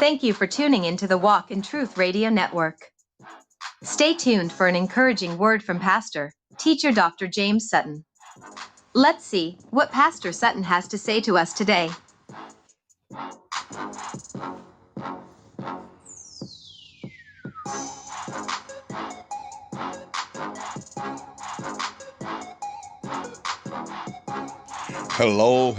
Thank you for tuning into the Walk in Truth Radio Network. Stay tuned for an encouraging word from Pastor, Teacher Dr. James Sutton. Let's see what Pastor Sutton has to say to us today. Hello.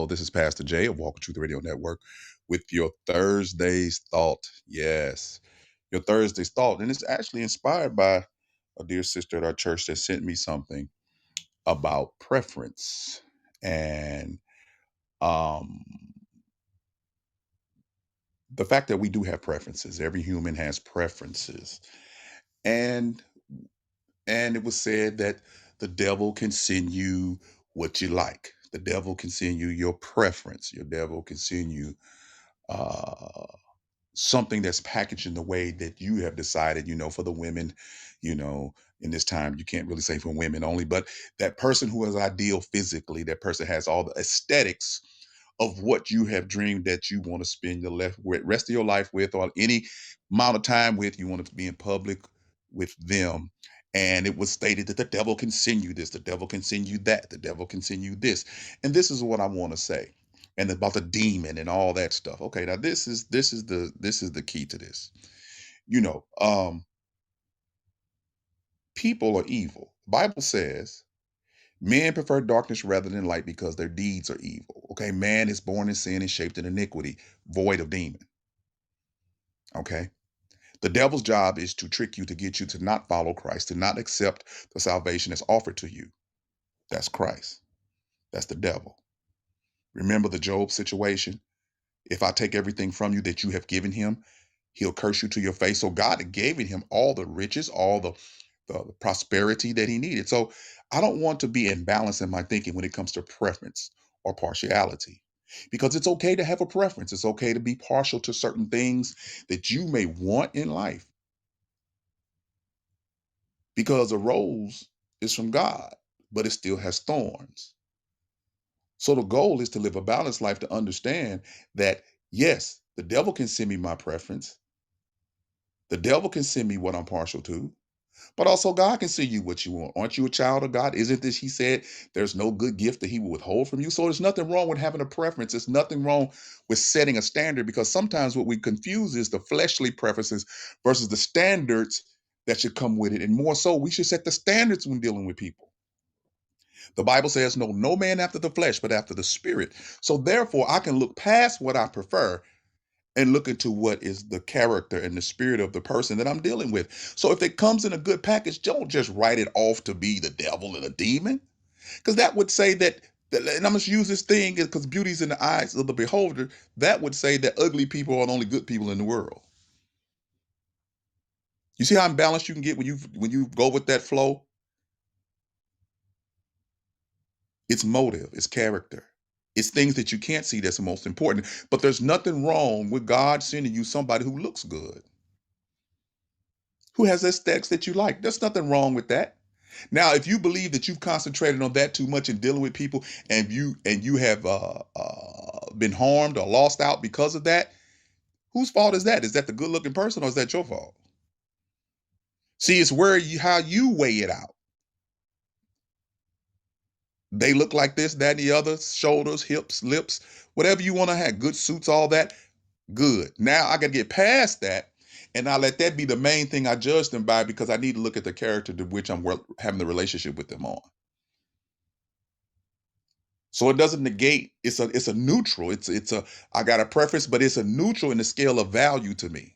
This is Pastor Jay of Walk in Truth Radio Network with your Thursday's Thought. Yes, your Thursday's Thought. And it's actually inspired by a dear sister at our church that sent me something about preference and the fact that we do have preferences. Every human has preferences. And it was said that the devil can send you what you like. The devil can send you your preference. Your devil can send you uh, something that's packaged in the way that you have decided, for the women, in this time, you can't really say for women only, but that person who is ideal physically, that person has all the aesthetics of what you have dreamed that you want to spend the rest of your life with, or any amount of time with. You want to be in public with them. And it was stated that the devil can send you this, the devil can send you that, the devil can send you this. And this is what I want to say. And about the demon and all that stuff. Okay, now this is the key to this. People are evil. The Bible says men prefer darkness rather than light because their deeds are evil. Okay, man is born in sin and shaped in iniquity, void of demon. Okay. The devil's job is to trick you, to get you to not follow Christ, to not accept the salvation that's offered to you. That's Christ. That's the devil. Remember the Job situation? If I take everything from you that you have given him, he'll curse you to your face. So God had given him all the riches, all the prosperity that he needed. So I don't want to be imbalanced in my thinking when it comes to preference or partiality, because it's okay to have a preference. It's okay to be partial to certain things that you may want in life, because a rose is from God, but it still has thorns. So the goal is to live a balanced life, to understand that, yes, the devil can send me my preference. The devil can send me what I'm partial to, but also God can send you what you want. Aren't you a child of God? Isn't this, he said, there's no good gift that he will withhold from you. So there's nothing wrong with having a preference. There's nothing wrong with setting a standard, because sometimes what we confuse is the fleshly preferences versus the standards that should come with it. And more so, we should set the standards when dealing with people. The Bible says, no man after the flesh, but after the spirit. So therefore, I can look past what I prefer and look into what is the character and the spirit of the person that I'm dealing with. So if it comes in a good package, don't just write it off to be the devil and a demon, because that would say that, and I'm going to use this thing because beauty's in the eyes of the beholder, that would say that ugly people are the only good people in the world. You see how imbalanced you can get when you go with that flow? It's motive, it's character. It's things that you can't see that's the most important. But there's nothing wrong with God sending you somebody who looks good, who has aesthetics that you like. There's nothing wrong with that. Now, if you believe that you've concentrated on that too much in dealing with people, and you have been harmed or lost out because of that, whose fault is that? Is that the good-looking person, or is that your fault? See, it's how you weigh it out. They look like this, that, and the other, shoulders, hips, lips, whatever you want to have, good suits, all that, good. Now I got to get past that, and I let that be the main thing I judge them by, because I need to look at the character to which I'm having the relationship with them on. So it doesn't negate. It's a neutral. I got a preference, but it's a neutral in the scale of value to me.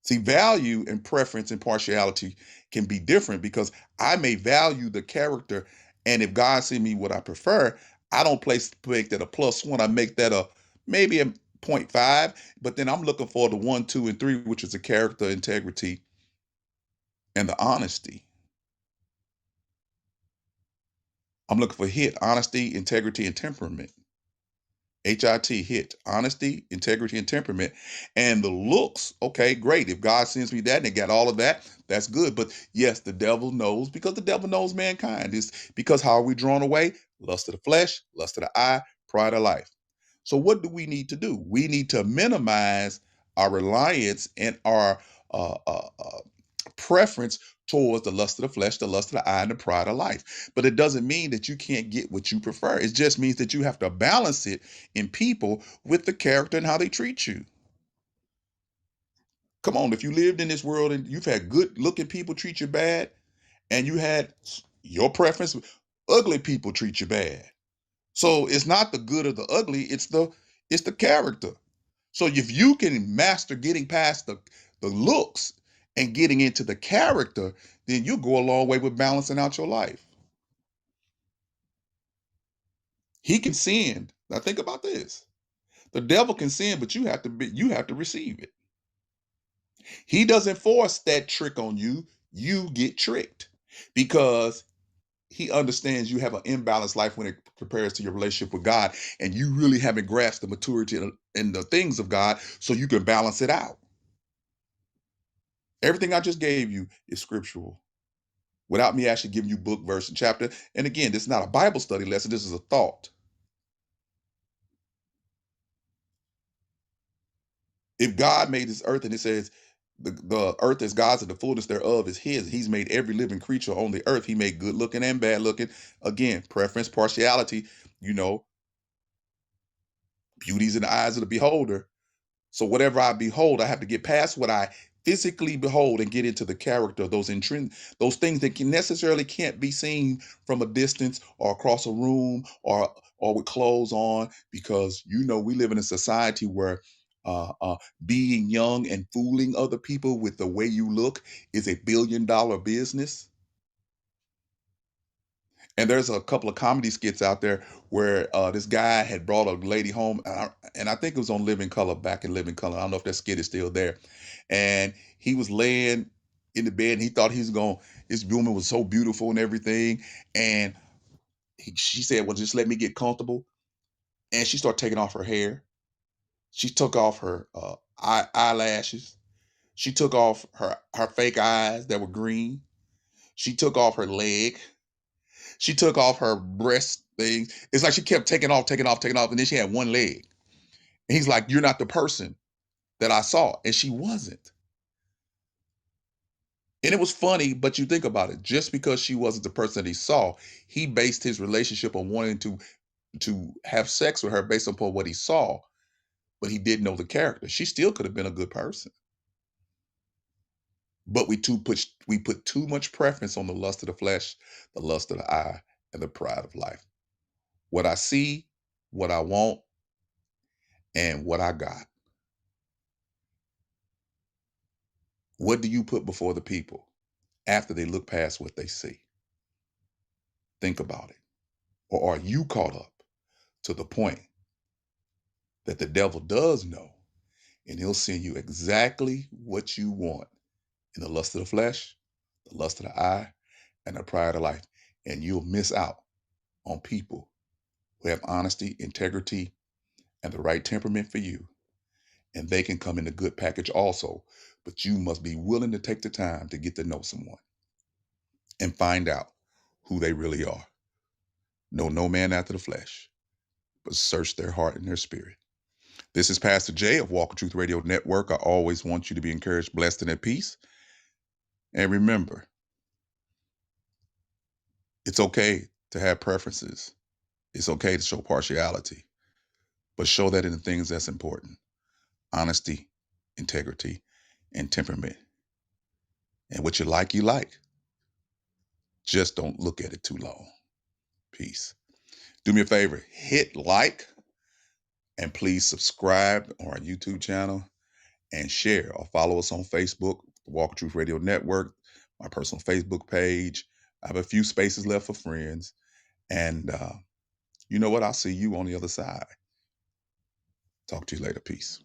See, value and preference and partiality can be different, because I may value the character, and if God sends me what I prefer, I don't make that a +1. I make that maybe a 0.5, but then I'm looking for the 1, 2, and 3, which is the character, integrity, and the honesty. I'm looking for HIT, honesty, integrity, and temperament. HIT, honesty, integrity, and temperament. And the looks, okay, great. If God sends me that and they got all of that, that's good. But yes, the devil knows, because the devil knows mankind. It's because how are we drawn away? Lust of the flesh, lust of the eye, pride of life. So what do we need to do? We need to minimize our reliance and our uh, uh, uh, preference towards the lust of the flesh, the lust of the eye, and the pride of life. But it doesn't mean that you can't get what you prefer. It just means that you have to balance it in people with the character and how they treat you. Come on, if you lived in this world and you've had good looking people treat you bad, and you had your preference, ugly people treat you bad. So it's not the good or the ugly, it's the character. So if you can master getting past the looks and getting into the character, then you'll go a long way with balancing out your life. He can sin. Now think about this. The devil can sin, but you have to receive it. He doesn't force that trick on you. You get tricked because he understands you have an imbalanced life when it compares to your relationship with God, and you really haven't grasped the maturity in the things of God, so you can balance it out. Everything I just gave you is scriptural without me actually giving you book, verse, and chapter. And again, this is not a Bible study lesson, this is a thought. If God made this earth and it says the earth is God's and the fullness thereof is his, he's made every living creature on the earth. He made good looking and bad looking. Again, preference, partiality, you know, beauty's in the eyes of the beholder. So whatever I behold, I have to get past what I physically behold and get into the character of those things that necessarily can't be seen from a distance or across a room or with clothes on, because we live in a society where being young and fooling other people with the way you look is $1 billion business. And there's a couple of comedy skits out there where this guy had brought a lady home, and I think it was on Living Color, back in Living Color. I don't know if that skit is still there. And he was laying in the bed, and he thought his woman was so beautiful and everything. And she said, "Well, just let me get comfortable." And she started taking off her hair. She took off her eyelashes. She took off her fake eyes that were green. She took off her leg. She took off her breast thing. It's like she kept taking off, taking off, taking off, and then she had one leg. And he's like, "You're not the person that I saw." And she wasn't. And it was funny, but you think about it, just because she wasn't the person that he saw, he based his relationship on wanting to have sex with her based upon what he saw, but he didn't know the character. She still could have been a good person. But we put too much preference on the lust of the flesh, the lust of the eye, and the pride of life. What I see, what I want, and what I got. What do you put before the people after they look past what they see? Think about it. Or are you caught up to the point that the devil does know, and he'll send you exactly what you want in the lust of the flesh, the lust of the eye, and the pride of life, and you'll miss out on people who have honesty, integrity, and the right temperament for you, and they can come in a good package also, but you must be willing to take the time to get to know someone and find out who they really are. Know no man after the flesh, but search their heart and their spirit. This is Pastor Jay of Walk of Truth Radio Network. I always want you to be encouraged, blessed, and at peace. And remember, it's okay to have preferences. It's okay to show partiality, but show that in the things that's important: honesty, integrity, and temperament. And what you like, you like. Just don't look at it too long. Peace. Do me a favor, hit like, and please subscribe on our YouTube channel and share or follow us on Facebook, the Walk of Truth Radio Network, my personal Facebook page. I have a few spaces left for friends. And you know what? I'll see you on the other side. Talk to you later. Peace.